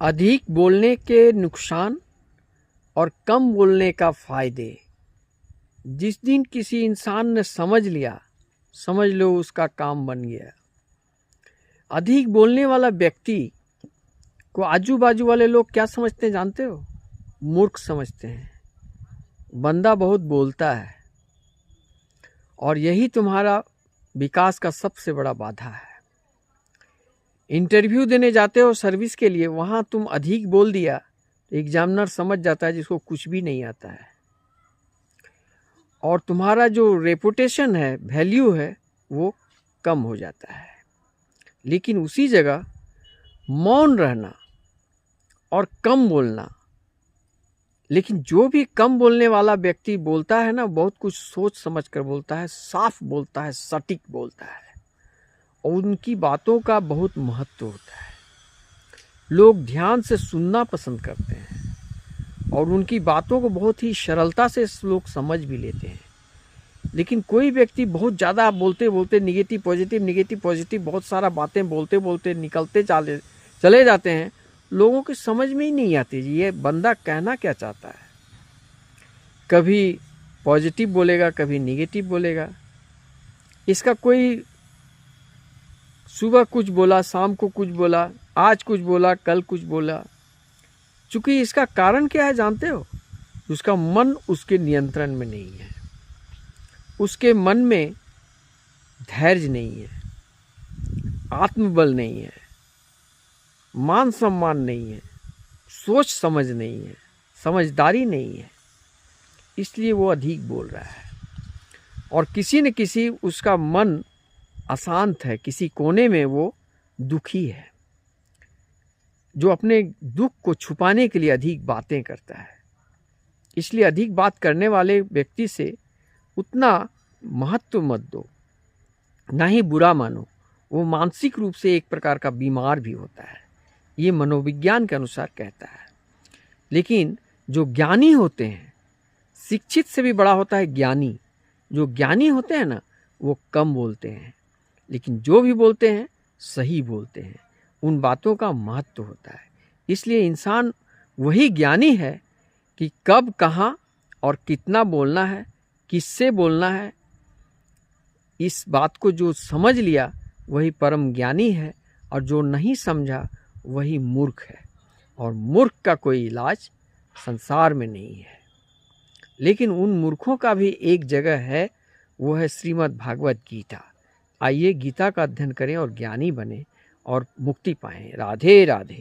अधिक बोलने के नुकसान और कम बोलने का फायदे। जिस दिन किसी इंसान ने समझ लिया, समझ लो उसका काम बन गया। अधिक बोलने वाला व्यक्ति को आजू बाजू वाले लोग क्या समझते हैं जानते हो? मूर्ख समझते हैं। बंदा बहुत बोलता है और यही तुम्हारा विकास का सबसे बड़ा बाधा है। इंटरव्यू देने जाते हो सर्विस के लिए, वहां तुम अधिक बोल दिया तो एग्जामिनर समझ जाता है जिसको कुछ भी नहीं आता है, और तुम्हारा जो रेपुटेशन है, वैल्यू है, वो कम हो जाता है। लेकिन उसी जगह मौन रहना और कम बोलना, लेकिन जो भी कम बोलने वाला व्यक्ति बोलता है ना, बहुत कुछ सोच समझ कर बोलता है, साफ बोलता है, सटीक बोलता है, और उनकी बातों का बहुत महत्व होता है। लोग ध्यान से सुनना पसंद करते हैं और उनकी बातों को बहुत ही सरलता से लोग समझ भी लेते हैं। लेकिन कोई व्यक्ति बहुत ज़्यादा बोलते बोलते निगेटिव पॉजिटिव बहुत सारा बातें बोलते बोलते निकलते चले जाते हैं, लोगों की समझ में ही नहीं आती ये बंदा कहना क्या चाहता है। कभी पॉजिटिव बोलेगा, कभी निगेटिव बोलेगा। इसका कोई सुबह कुछ बोला, शाम को कुछ बोला, आज कुछ बोला, कल कुछ बोला। चूंकि इसका कारण क्या है जानते हो? उसका मन उसके नियंत्रण में नहीं है, उसके मन में धैर्य नहीं है, आत्मबल नहीं है, मान सम्मान नहीं है, सोच समझ नहीं है, समझदारी नहीं है, इसलिए वो अधिक बोल रहा है। और किसी न किसी उसका मन अशांत है, किसी कोने में वो दुखी है, जो अपने दुख को छुपाने के लिए अधिक बातें करता है। इसलिए अधिक बात करने वाले व्यक्ति से उतना महत्व मत दो, ना ही बुरा मानो। वो मानसिक रूप से एक प्रकार का बीमार भी होता है, ये मनोविज्ञान के अनुसार कहता है। लेकिन जो ज्ञानी होते हैं, शिक्षित से भी बड़ा होता है ज्ञानी, जो ज्ञानी होते हैं ना, वो कम बोलते हैं, लेकिन जो भी बोलते हैं सही बोलते हैं, उन बातों का महत्व होता है। इसलिए इंसान वही ज्ञानी है कि कब, कहाँ और कितना बोलना है, किससे बोलना है। इस बात को जो समझ लिया वही परम ज्ञानी है, और जो नहीं समझा वही मूर्ख है, और मूर्ख का कोई इलाज संसार में नहीं है। लेकिन उन मूर्खों का भी एक जगह है, वो है श्रीमद् भागवत गीता। आइए गीता का अध्ययन करें और ज्ञानी बने और मुक्ति पाएं। राधे राधे।